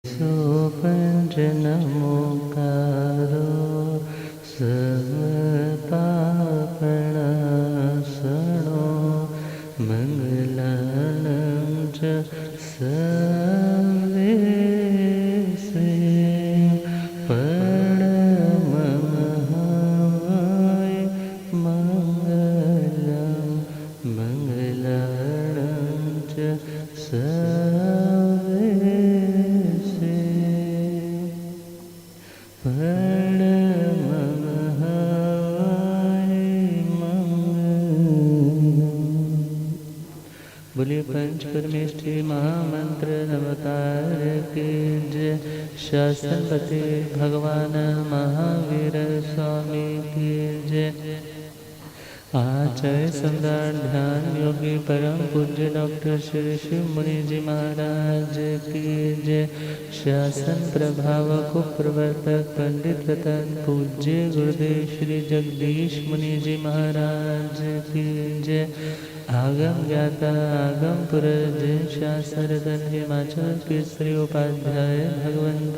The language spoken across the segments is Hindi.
सो पंच नमोकारो समपापणासनो मंगलानं च सर्वेषु परममहाय मंगलं मंगलानं च बोलिए पंच परमेष्ठी महामंत्र नवतार के जय। शासनपति भगवान महावीर स्वामी की जय। आचार्य सम्राट ध्यान योगी परम पूज्य डॉक्टर श्री शिव मुनि जी महाराज की जय। शासन प्रभावक प्रवर्तक पंडित रतन पूज्य गुरुदेव श्री जगदीश मुनि जी महाराज की जय। आगम ज्ञाता आगम पुरज शासन रतन हिमाचल केसरी उपाध्याय भगवंत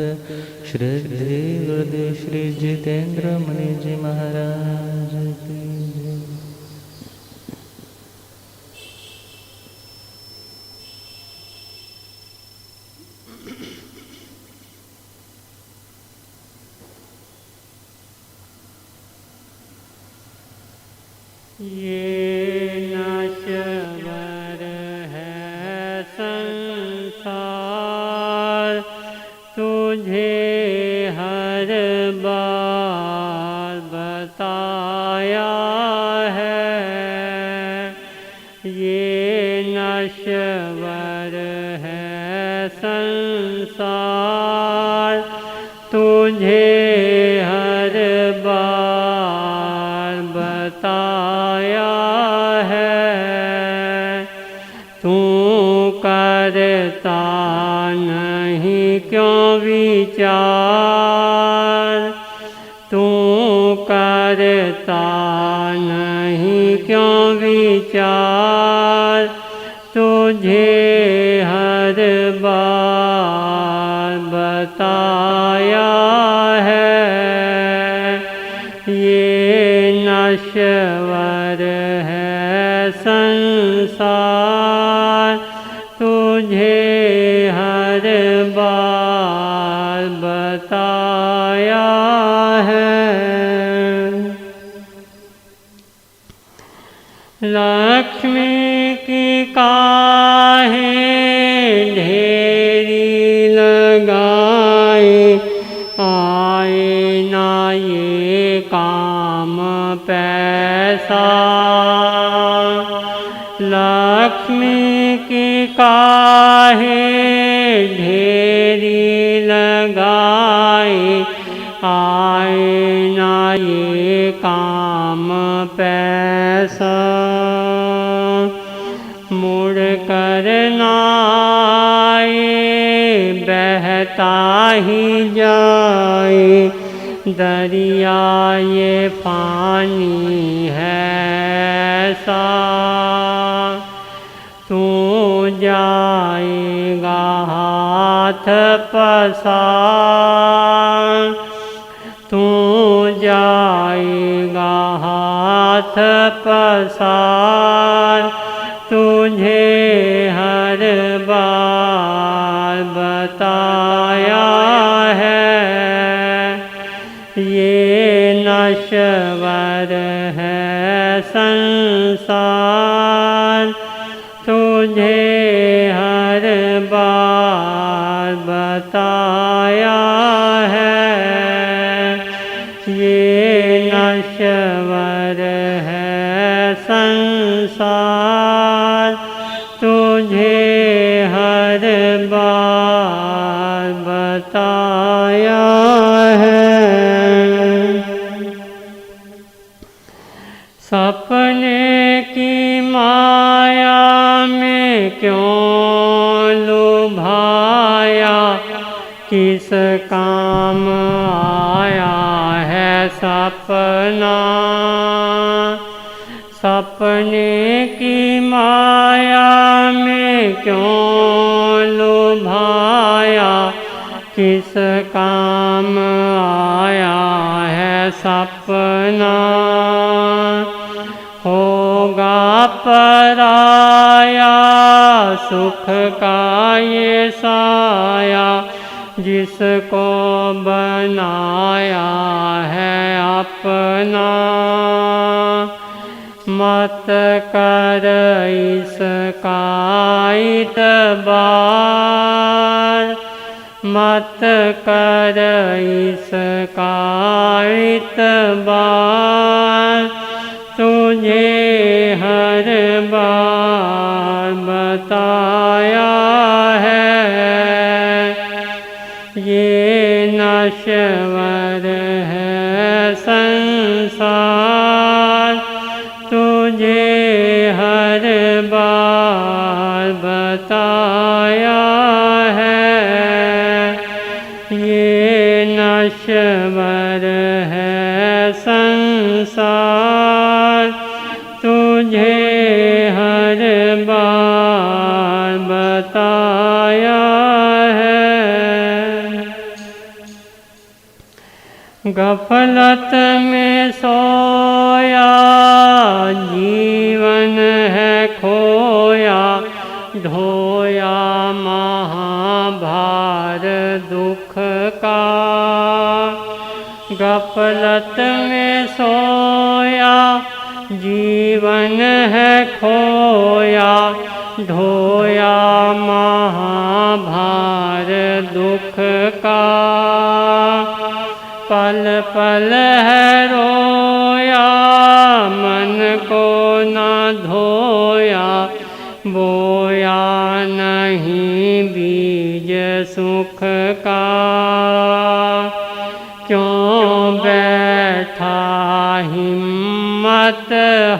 श्रद्धे गुरुदेव श्री जितेंद्र मुनि जी महाराज की जय। ये नश्वर है संसार, तुझे हर बार बताया है। ये नश्वर है संसार, तुझे हर बार बताया है। तू करता नहीं क्यों विचार, तू करता नहीं क्यों विचार, तुझे हर बार बताया है। ये नश्वर है संसार, तुझे हर बार बताया है। लक्ष्मी की काहे ढेरी लगाए, आए ना ये काम पैसा। लक्ष्मी की काहे ढेरी लगाए, आए ना ये काम पैसा। मुड़ कर नाए बहता ही जाए, दरिया ये पानी है सा। तू जाएगा हाथ पसार, तू जाएगा हाथ पसार, तुझे हर बार बताया है। ये नश्वर है संसार, तुझे हर बार बताया है। ये नश्वर है संसार, तुझे हर बार बताया है। सपने की माया में क्यों लुभाया, किस काम आया है सपना। सपने की माया में क्यों लुभाया, किस काम आया है सपना, होगा पराया सुख का ये साया, जिसको बनाया है अपना। मत कर इसका इतबार, मत कर इसका इतबार, तुझे हर बार बताया है। ये नश्वर है संसार, तुझे हर बार बताया है। ये नश्वर है संसार, तुझे हर बार बताया है। गफलत में सोया जीवन है खोया, ढोया महाभार दुख का। गफलत में सोया जीवन है खोया, ढोया महाभार दुख का। पल पल है रोया मन को न धोया, बोया नहीं बीज सुख का। क्यों बैठा हिम्मत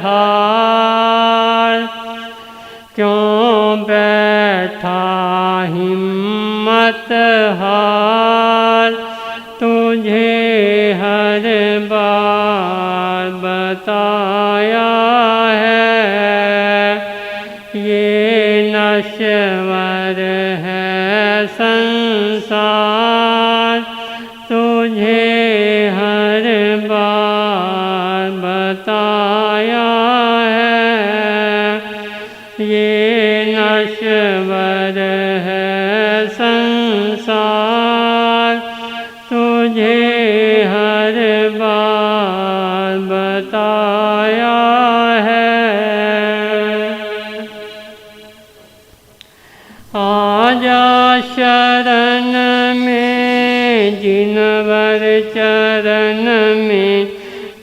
हार, क्यों बैठा हिम्मत हार, तुझे हर बार बताया है। ये नश्वर है संसार, तुझे हर बार बताया है। ये नश्वर है संसार, तुझे हर बार बताया है। आजा शरण में जिनवर चरण में,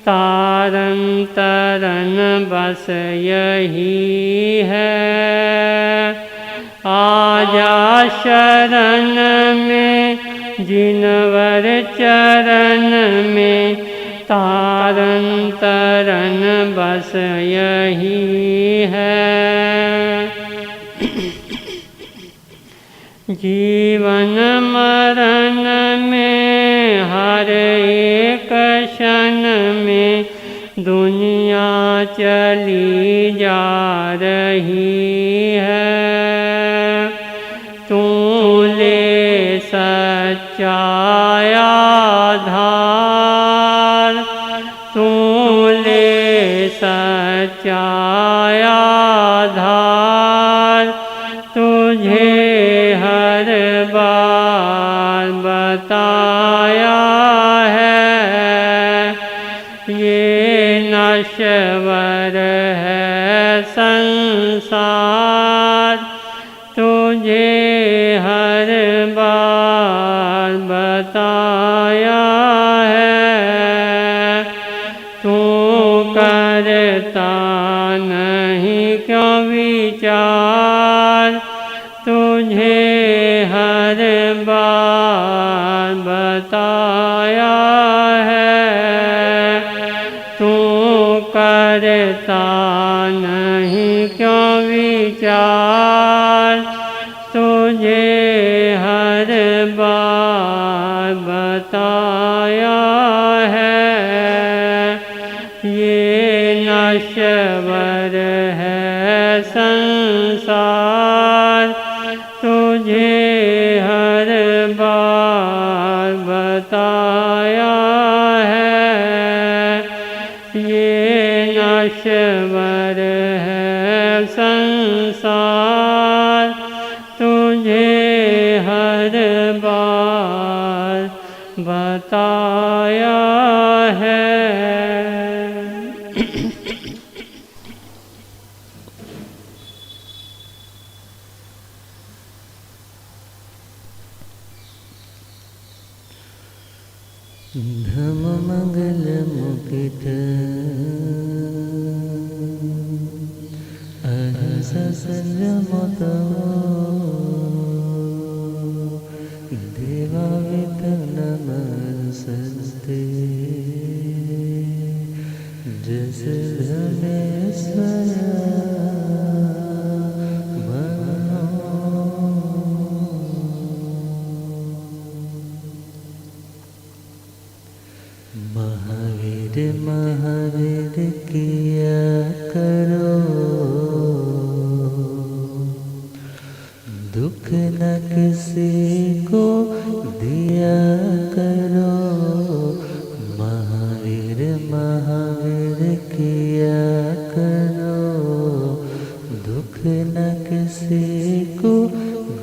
तारन तरन बस यही है। आजा शरण में जिनवर चरण में, तारन तरन बस यही है। जीवन मरण में हर एक क्षण में दुनिया चली जा रही है। तू ले सच्चाई आधार, तू ले सच्चाई आधार, तुझे हर बार बताया है। ये नश्वर है संसार, तुझे हर बार बताया है। तू करता नहीं क्यों विचार, तुझे हर बार बताया है। तू करता नहीं क्यों विचार, तुझे हर बार बताया है। ये नश्वर है संसार, तुझे हर बार बताया है। ये नश्वर है संसार, तुझे हर बार बताया है। धम मंगल मुकुट अहिंसा संयमत देवावित नमस्ते। जस धनेश्वर महावीर महावीर किया करो, दुख न किसी को दिया करो। महावीर महावीर किया करो, दुख न किसी को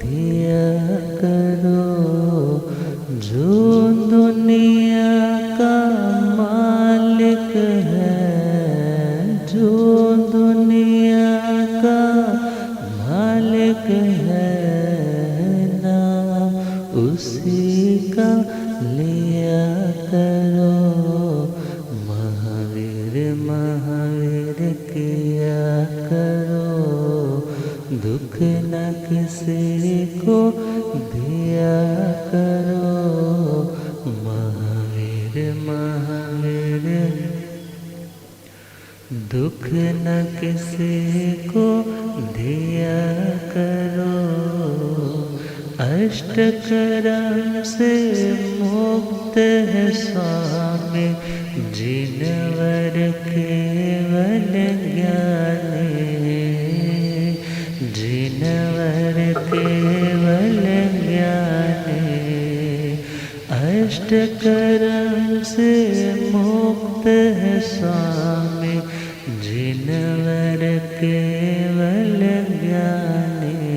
दिया करो। जो दुनिया का मालिक है, जो दुनिया का मालिक है, नाम उसी का लिया करो। महावीर महावीर किया करो, दुख न किसी को दिया करो। महावीर महावीर दुख न किसी को दिया करो। अष्टकर्म से मुक्त है स्वामी, जिनवर केवल ज्ञानी, जिनवर केवल ज्ञानी। अष्टकर्म से मुक्त है स्वामी, जिनवर केवल ज्ञानी,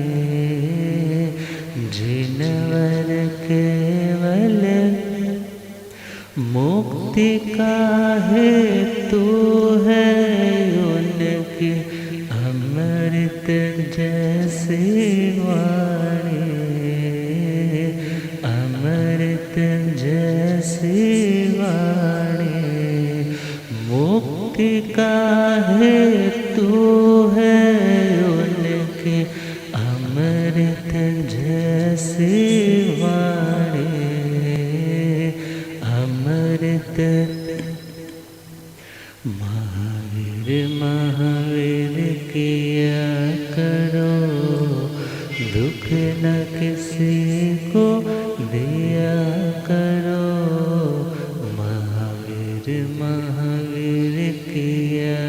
जिनवर केवल। मुक्ति का हेतु है उनकी अमृत जैसी वाणी, अमृत जैसी वाणी। मुक्ति का हेतु है उनकी अमृत जैसी वाणी, अमृत। महावीर महावीर किया करो, दुख न किसी को दिया करो। महावीर महावीर किया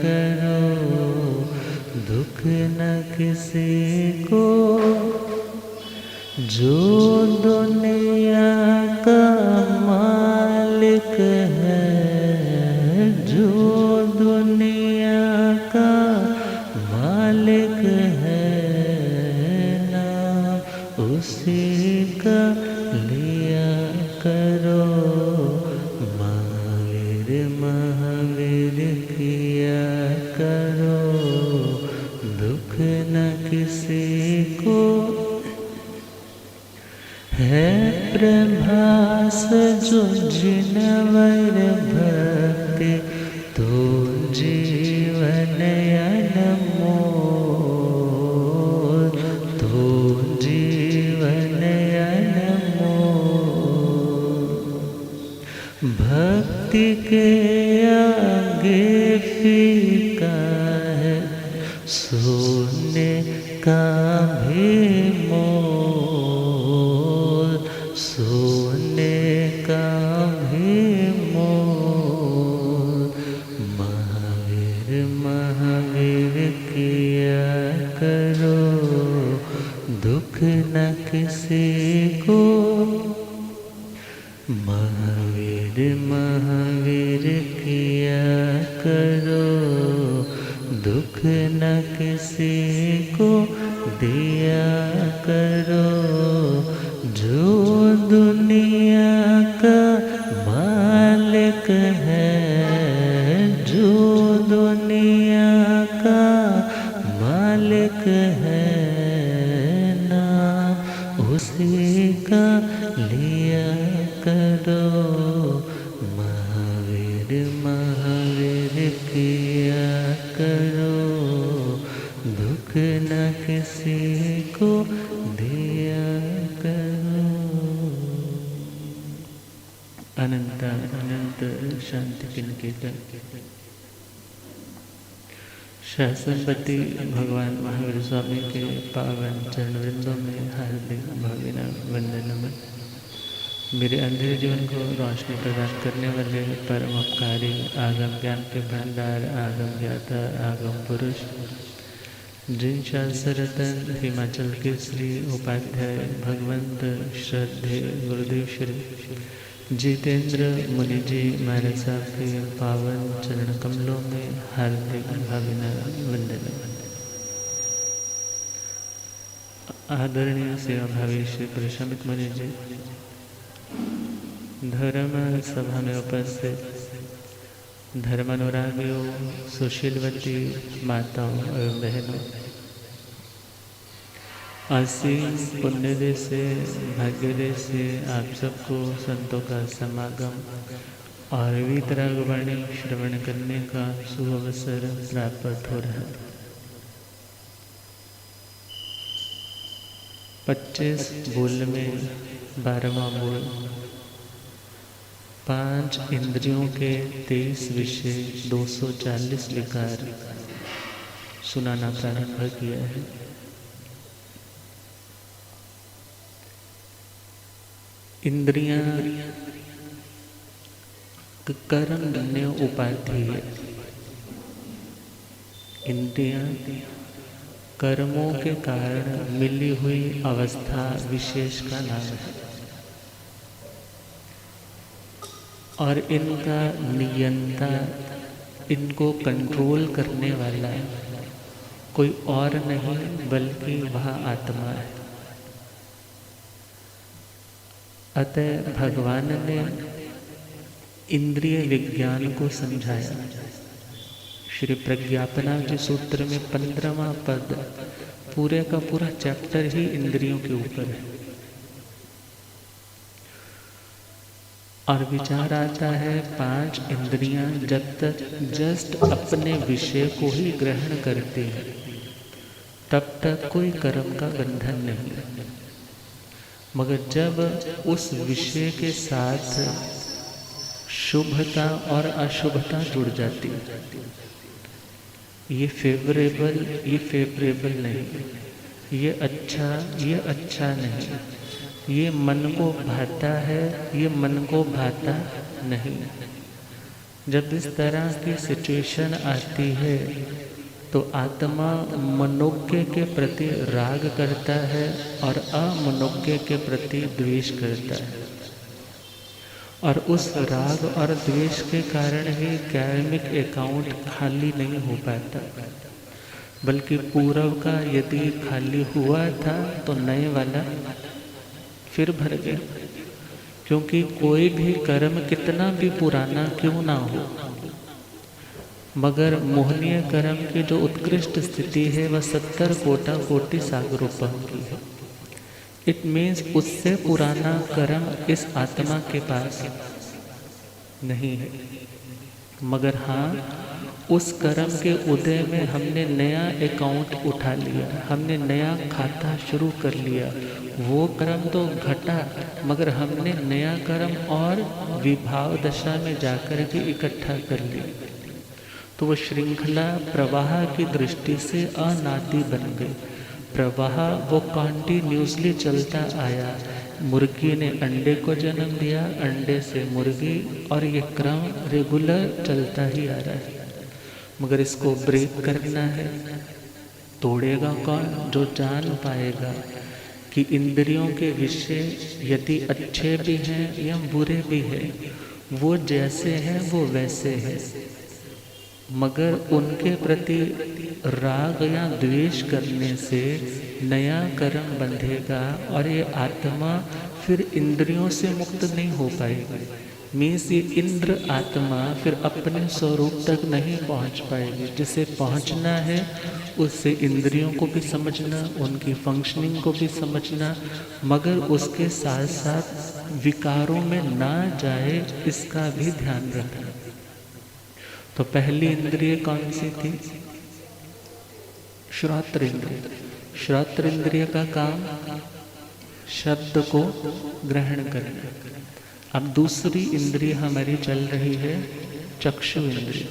करो, दुख न किसी को। जो दुनिया का मालिक है, जो दुनिया का मालिक है, नाम उसी का लिया करो। महावीर महावीर किया करो, दुख न किसी को। है प्रभास जो जिनवर भक्ति, तो जीवन अनमोल, तो जीवन अनमोल। भक्ति के आगे फीका है सोने का भी मोल, सोने का भी मोल। महावीर महावीर किया करो, दुख न किसी को। महावीर महावीर किया करो, दुख न किसी को दिया करो। जो दुनिया का मालिक है, जो दुनिया का मालिक है, नाम उसी का लिया करो। महावीर महावीर किया करो, दुख न किसी को दिया करो। अनंत अनंत शांति के निकेतन शासनपति भगवान महावीर स्वामी के पावन चरण वृंदों में हार्दिक भावना वंदन नमन। मेरे अंधेरे जीवन को रोशनी प्रदान करने वाले परम उपकारी आगम ज्ञान के भंडार आगम ज्ञाता आगम पुरुष जिन शास्त्र रतन हिमाचल के श्री उपाध्याय भगवंत श्रद्धे गुरुदेव श्री जितेंद्र मुनि जी महाराज साहब के पावन चरण कमलों में हार्दिक भावना वंदन। आदरणीय सेवा भावी श्री प्रशामित मुनि जी, धर्म सभा में उपस्थित धर्मानुरागियों, सुशीलवती माताओं एवं बहनों, असीम पुण्यदे से भाग्यदे से आप सबको संतों का समागम और वीतराग वाणी श्रवण करने का सुअवसर प्राप्त हो रहा है। 25 बोल में 12वां बोल 5 इंद्रियों के 23 विषय 240 विकार सुनाना प्रारंभ किया है। इंद्रियां कर्म उपाधि है। इंद्रियां कर्मों के कारण मिली हुई अवस्था विशेष का नाम है और इनका नियंता, इनको कंट्रोल करने वाला कोई और नहीं बल्कि वह आत्मा है। अतः भगवान ने इंद्रिय विज्ञान को समझाया। श्री प्रज्ञापनावली सूत्र में 15वां पद पूरे का पूरा चैप्टर ही इंद्रियों के ऊपर है और विचार आता है 5 इंद्रियां जब तक जस्ट अपने विषय को ही ग्रहण करती हैं तब तक कोई कर्म का बंधन नहीं, मगर जब उस विषय के साथ शुभता और अशुभता जुड़ जाती है, ये फेवरेबल नहीं, ये अच्छा नहीं, ये मन को भाता है, ये मन को भाता नहीं। जब इस तरह की सिचुएशन आती है तो आत्मा मनोज्ञ के प्रति राग करता है और अमनोज्ञ के प्रति द्वेष करता है और उस राग और द्वेष के कारण ही कार्मिक अकाउंट खाली नहीं हो पाता, बल्कि पूर्व का यदि खाली हुआ था तो नए वाला फिर भर गया। क्योंकि कोई भी कर्म कितना भी पुराना क्यों ना हो, मगर मोहनीय कर्म की जो उत्कृष्ट स्थिति है वह 70 कोटि सागरोपम की है। इट मीन्स उससे पुराना कर्म इस आत्मा के पास नहीं है, मगर हाँ उस कर्म के उदय में हमने नया अकाउंट उठा लिया, हमने नया खाता शुरू कर लिया। वो कर्म तो घटा मगर हमने नया कर्म और विभाव दशा में जाकर के इकट्ठा कर लिया, तो वो श्रृंखला प्रवाह की दृष्टि से अनादि बन गई। प्रवाह वो कॉन्टिन्यूसली चलता आया। मुर्गी ने अंडे को जन्म दिया, अंडे से मुर्गी, और ये क्रम रेगुलर चलता ही आ रहा है। मगर इसको ब्रेक करना है, तोड़ेगा कौन? जो जान पाएगा कि इंद्रियों के विषय यदि अच्छे भी हैं या बुरे भी हैं, वो जैसे हैं वो वैसे हैं, मगर उनके प्रति राग या द्वेष करने से नया कर्म बंधेगा और ये आत्मा फिर इंद्रियों से मुक्त नहीं हो पाएगी। मीन्स ये इंद्र आत्मा फिर अपने स्वरूप तक नहीं पहुंच पाएगी। जिसे पहुंचना है उससे इंद्रियों को भी समझना, उनकी फंक्शनिंग को भी समझना, मगर उसके साथ साथ विकारों में ना जाए इसका भी ध्यान रखना। तो पहली इंद्रिय कौन सी थी? श्रोत्र इंद्रिय। श्रोत्र इंद्रिय का काम शब्द को ग्रहण करना। अब दूसरी इंद्रिय हमारी चल रही है चक्षु इंद्रिय।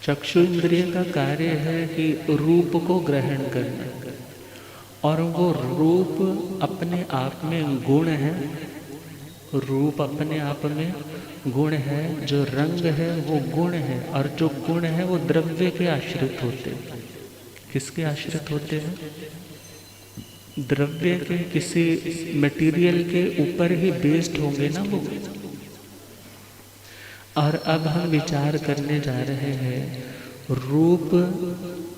चक्षु इंद्रिय का कार्य है कि रूप को ग्रहण करना, और वो रूप अपने आप में गुण है। रूप अपने आप में गुण है, जो रंग है वो गुण है, और जो गुण है वो द्रव्य के आश्रित होते हैं। किसके आश्रित होते हैं? द्रव्य के, किसी मटेरियल के ऊपर ही बेस्ड होंगे ना वो। और अब हम विचार करने जा रहे हैं, रूप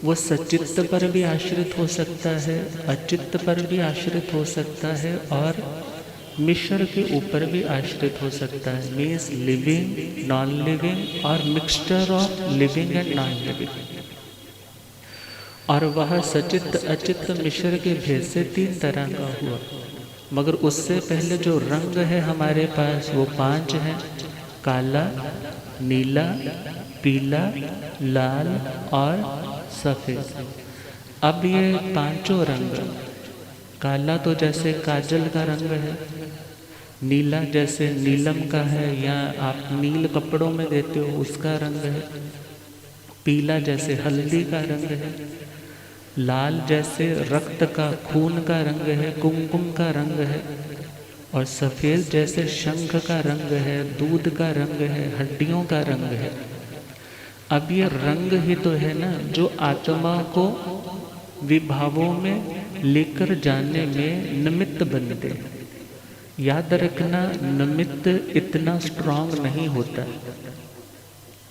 वो सचित्त पर भी आश्रित हो सकता है, अचित्त पर भी आश्रित हो सकता है, और मिश्र के ऊपर भी आश्रित हो सकता है। मीन्स लिविंग, नॉन लिविंग और mixture of living and non living. और वह सचित्त अचित्त मिश्र के भेद से 3 तरह का हुआ। मगर उससे पहले जो रंग है हमारे पास वो 5 हैं: काला, नीला, पीला, लाल और सफ़ेद। अब ये 5 रंग, काला तो जैसे काजल का रंग है, नीला जैसे नीलम का है या आप नील कपड़ों में देते हो उसका रंग है, पीला जैसे हल्दी का रंग है, लाल जैसे रक्त का, खून का रंग है, कुमकुम का रंग है, और सफ़ेद जैसे शंख का रंग है, दूध का रंग है, हड्डियों का रंग है। अब ये रंग ही तो है ना जो आत्मा को विभावों में लेकर जाने में निमित्त बनते। याद रखना, निमित्त इतना स्ट्रांग नहीं होता,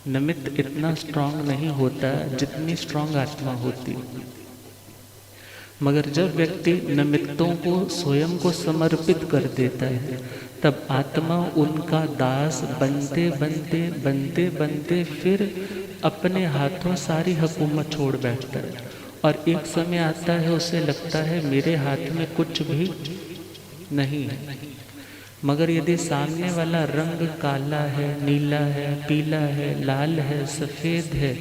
निमित्त इतना स्ट्रांग नहीं होता जितनी स्ट्रांग आत्मा होती। मगर जब व्यक्ति निमित्तों को स्वयं को समर्पित कर देता है, तब आत्मा उनका दास बनते बनते बनते बनते फिर अपने हाथों सारी हुकूमत छोड़ बैठता है। और एक समय आता है उसे लगता है मेरे हाथ में कुछ भी नहीं है। मगर यदि सामने वाला रंग काला है, नीला है, पीला है, लाल है, सफ़ेद है,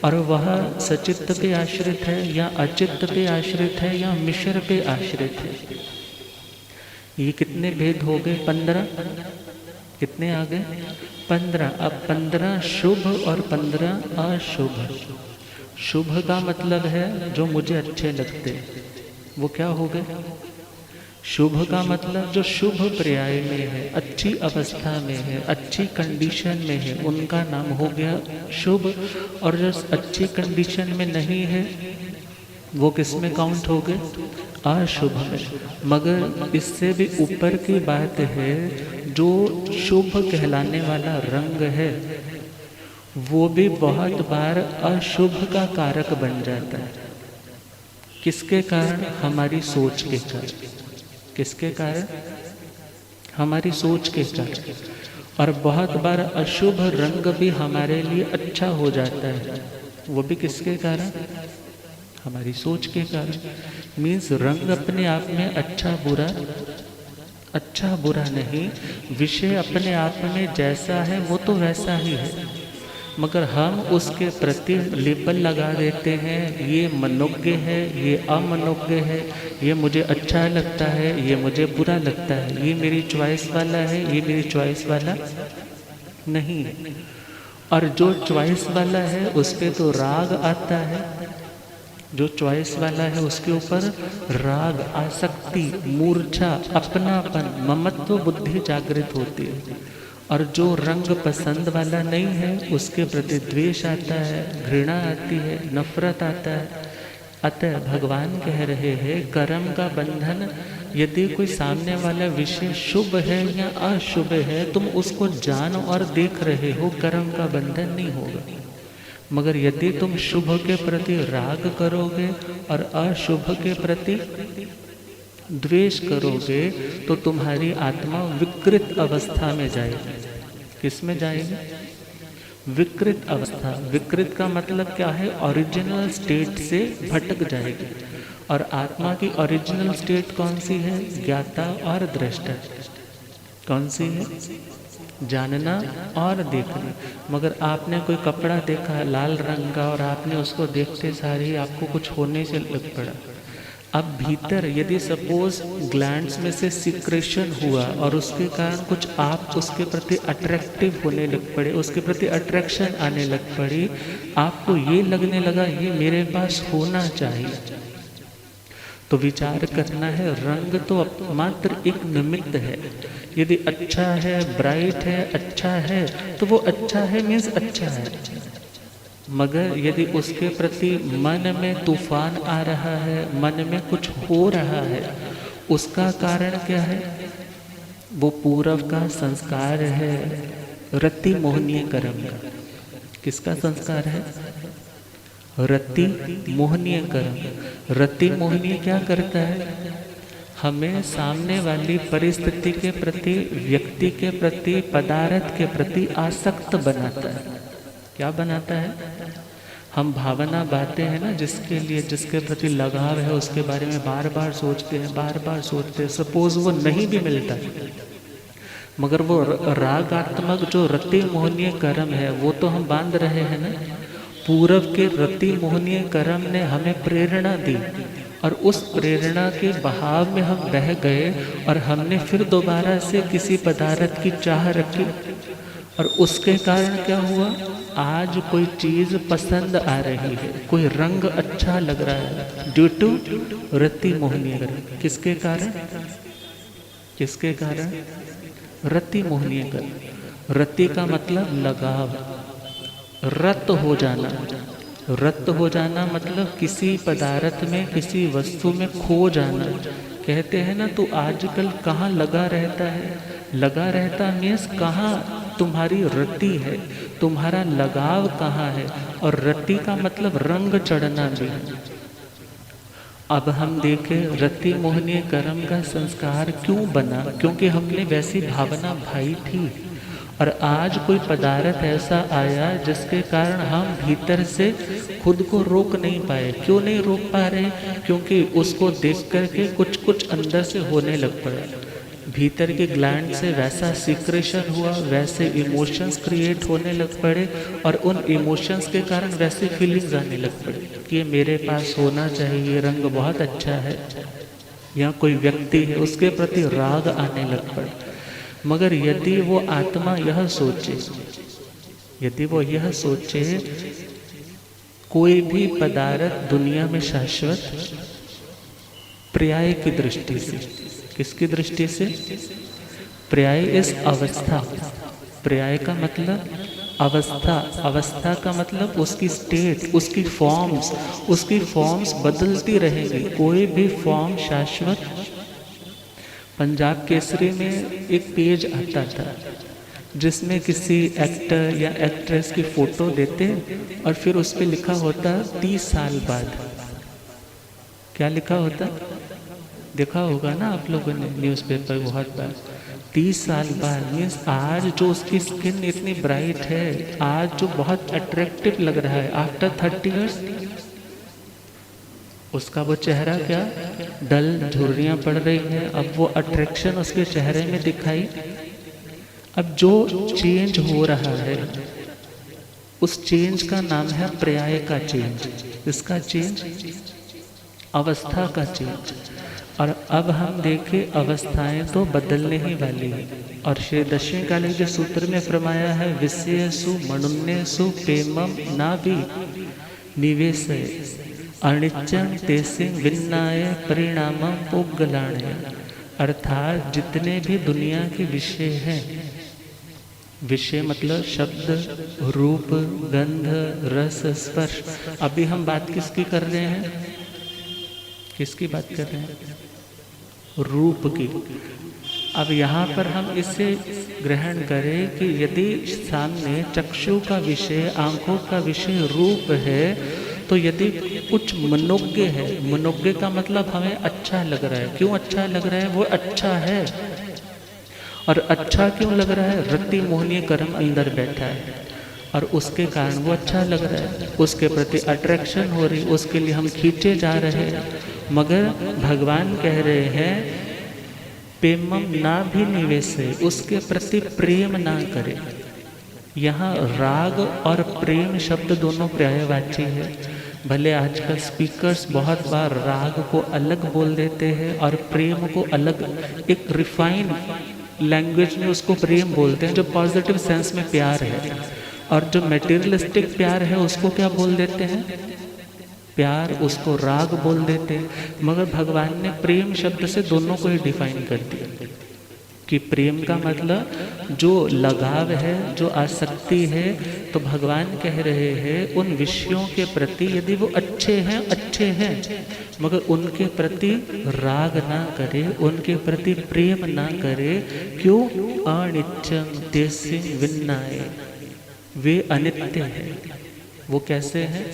और वह सचित्त पे आश्रित है या अचित्त पे आश्रित है या मिश्र पे आश्रित है, ये कितने भेद हो गए? 15। कितने आ गए? 15। अब 15 शुभ और 15 अशुभ। शुभ का मतलब है जो मुझे अच्छे लगते, वो क्या हो गए? शुभ का मतलब जो शुभ पर्याय में है, अच्छी अवस्था में है, अच्छी कंडीशन में है, उनका नाम हो गया शुभ। और जो अच्छी कंडीशन में नहीं है वो किस में काउंट हो गए? अशुभ में। मगर इससे भी ऊपर की बात है, जो शुभ कहलाने वाला रंग है वो भी बहुत बार अशुभ का कारक बन जाता है। किसके कारण? हमारी सोच के कारण। किसके कारण? हमारी सोच के कारण। और बहुत बार अशुभ रंग भी हमारे लिए अच्छा हो जाता है, वो भी किसके कारण? हमारी सोच के कारण। मीन्स रंग अपने आप में अच्छा बुरा नहीं, विषय अपने आप में जैसा है वो तो वैसा ही है, मगर हम उसके प्रति लेबल लगा देते हैं, ये मनोज्ञ है, ये अमनोज्ञ है, ये मुझे अच्छा लगता है, ये मुझे बुरा लगता है, ये मेरी चॉइस वाला है, ये मेरी चॉइस वाला नहीं है। और जो चॉइस वाला है उस पर तो राग आता है, जो चॉइस वाला है उसके ऊपर राग, आसक्ति, मूर्छा, अपनापन, ममत्व बुद्धि जागृत होती है। और जो रंग पसंद वाला नहीं है उसके प्रति द्वेष आता है, घृणा आती है, नफरत आता है। अतः भगवान कह रहे हैं कर्म का बंधन, यदि कोई सामने वाला विषय शुभ है या अशुभ है, तुम उसको जान और देख रहे हो, कर्म का बंधन नहीं होगा। मगर यदि तुम शुभ के प्रति राग करोगे और अशुभ के प्रति द्वेष करोगे, तो तुम्हारी आत्मा विकृत अवस्था में जाएगी। किस में जाएगी? विकृत अवस्था। विकृत का मतलब क्या है? ओरिजिनल स्टेट से भटक जाएगी। और आत्मा की ओरिजिनल स्टेट कौन सी है? ज्ञाता और दृष्टा। कौन सी है? जानना और देखना। मगर आपने कोई कपड़ा देखा लाल रंग का और आपने उसको देखते सारे ही आपको कुछ होने से लग पड़ा। अब भीतर यदि सपोज ग्लैंड्स में से सिक्रेशन हुआ और उसके कारण कुछ आप उसके प्रति अट्रैक्टिव होने लग पड़े, उसके प्रति अट्रैक्शन आने लग पड़ी, आपको ये लगने लगा ये मेरे पास होना चाहिए, तो विचार करना है रंग तो मात्र एक निमित्त है। यदि अच्छा है, ब्राइट है, अच्छा है, तो वो अच्छा है मीन्स अच्छा है। मगर यदि उसके प्रति मन में तूफान आ रहा है, मन में कुछ हो रहा है, उसका कारण क्या है? वो पूर्व का संस्कार है, रति मोहनीय कर्म का। किसका संस्कार है? रति मोहनीय कर्म। रति मोहनीय क्या करता है? हमें सामने वाली परिस्थिति के प्रति, व्यक्ति के प्रति, पदार्थ के प्रति आसक्त बनाता है। क्या बनाता है? हम भावना बातें हैं ना, जिसके लिए, जिसके प्रति लगाव है, उसके बारे में बार बार सोचते हैं, बार बार सोचते हैं। सपोज वो नहीं भी मिलता, मगर वो रागात्मक जो रति मोहनीय कर्म है वो तो हम बांध रहे हैं ना। पूर्व के रति मोहनीय कर्म ने हमें प्रेरणा दी और उस प्रेरणा के बहाव में हम बह गए और हमने फिर दोबारा से किसी पदार्थ की चाह रखी और उसके कारण क्या हुआ? आज कोई चीज पसंद आ रही है, कोई रंग अच्छा लग रहा है, ड्यू टू रति मोहनीय कर्म। किसके कारण? किसके कारण? रति मोहनीय कर्म। रति का मतलब लगाव, रत हो जाना। रत हो जाना मतलब किसी पदार्थ में, किसी वस्तु में खो जाना। कहते हैं ना, तू आजकल कहाँ लगा रहता है? लगा रहता मीन्स कहाँ तुम्हारी रति है, तुम्हारा लगाव कहाँ है? और रति का मतलब रंग चढ़ना भी। अब हम देखें रति मोहनीय कर्म का संस्कार क्यों बना? क्योंकि हमने वैसी भावना भाई थी और आज कोई पदार्थ ऐसा आया जिसके कारण हम भीतर से खुद को रोक नहीं पाए। क्यों नहीं रोक पा रहे? क्योंकि उसको देख करके कुछ कुछ अंदर से होने लग पड़ा। भीतर के ग्लैंड से वैसा सिक्रेशन हुआ, वैसे इमोशंस क्रिएट होने लग पड़े और उन इमोशंस के कारण वैसे फीलिंग्स आने लग पड़े कि ये मेरे पास होना चाहिए, रंग बहुत अच्छा है, या कोई व्यक्ति है उसके प्रति राग आने लग पड़े। मगर यदि वो आत्मा यह सोचे, यदि वो यह सोचे कोई भी पदार्थ दुनिया में शाश्वत, पर्याय की दृष्टि से। किसकी दृष्टि से? पर्याय इस अवस्था। पर्याय का मतलब अवस्था। अवस्था का मतलब उसकी स्टेट, उसकी फॉर्म्स। उसकी फॉर्म्स बदलती रहेंगी, कोई भी फॉर्म शाश्वत। पंजाब केसरी में एक पेज आता था जिसमें किसी एक्टर या एक्ट्रेस की फोटो देते और फिर उस पर लिखा होता 30 साल बाद। क्या लिखा होता? देखा होगा ना आप लोगों ने न्यूज़पेपर बहुत बार। 30 साल बाद मीन्स आज जो उसकी स्किन इतनी ब्राइट है, आज जो बहुत अट्रैक्टिव लग रहा है, आफ्टर 30 इयर्स उसका वो चेहरा क्या डल, झुर्रियाँ पड़ रही हैं। अब वो अट्रैक्शन उसके चेहरे में दिखाई। अब जो चेंज हो रहा है उस चेंज का नाम है पर्याय का चेंज। इसका चेंज, अवस्था का चेंज। और अब हम देखें अवस्थाएं तो बदलने ही वाली है। और श्री दक्षिण काली के सूत्र में फरमाया है विषयसु मनुन्यसु प्रेमम नाभि निवेशय अनिच्यं तेसिं विन्नाय परिणामं पोगलाण्य। अर्थात जितने भी दुनिया के विषय हैं, विषय मतलब शब्द, रूप, गंध, रस, स्पर्श। अभी हम बात किसकी कर रहे हैं? किसकी बात कर रहे हैं? रूप की। अब यहाँ पर हम इसे ग्रहण करें कि यदि सामने चक्षु का विषय, आंखों का विषय रूप है, तो यदि कुछ मनोज्ञ है, मनोज्ञ का मतलब हमें अच्छा लग रहा है। क्यों अच्छा लग रहा है? वो अच्छा है। और अच्छा क्यों लग रहा है? रति मोहनीय कर्म अंदर बैठा है और उसके कारण वो अच्छा लग रहा है, उसके प्रति अट्रैक्शन हो रही, उसके लिए हम खींचे जा रहे हैं। मगर भगवान कह रहे हैं प्रेमम ना भी निवेशे, उसके प्रति प्रेम ना करे। यहाँ राग और प्रेम शब्द दोनों पर्यायवाची है। भले आजकल स्पीकर्स बहुत बार राग को अलग बोल देते हैं और प्रेम को अलग, एक रिफाइन लैंग्वेज में उसको प्रेम बोलते हैं, जो पॉजिटिव सेंस में प्यार है। और जो मेटीरियलिस्टिक प्यार है उसको क्या बोल देते हैं? प्यार, उसको राग बोल देते हैं। मगर भगवान ने प्रेम शब्द से दोनों को ही डिफाइन कर दिया कि प्रेम का मतलब जो लगाव है, जो आसक्ति है। तो भगवान कह रहे हैं उन विषयों के प्रति यदि वो अच्छे हैं, मगर उनके प्रति राग ना करे, उनके प्रति प्रेम ना करे। क्यों? अनित्यं तेसिं विन्नाय, वे अनित्य है। वो कैसे हैं?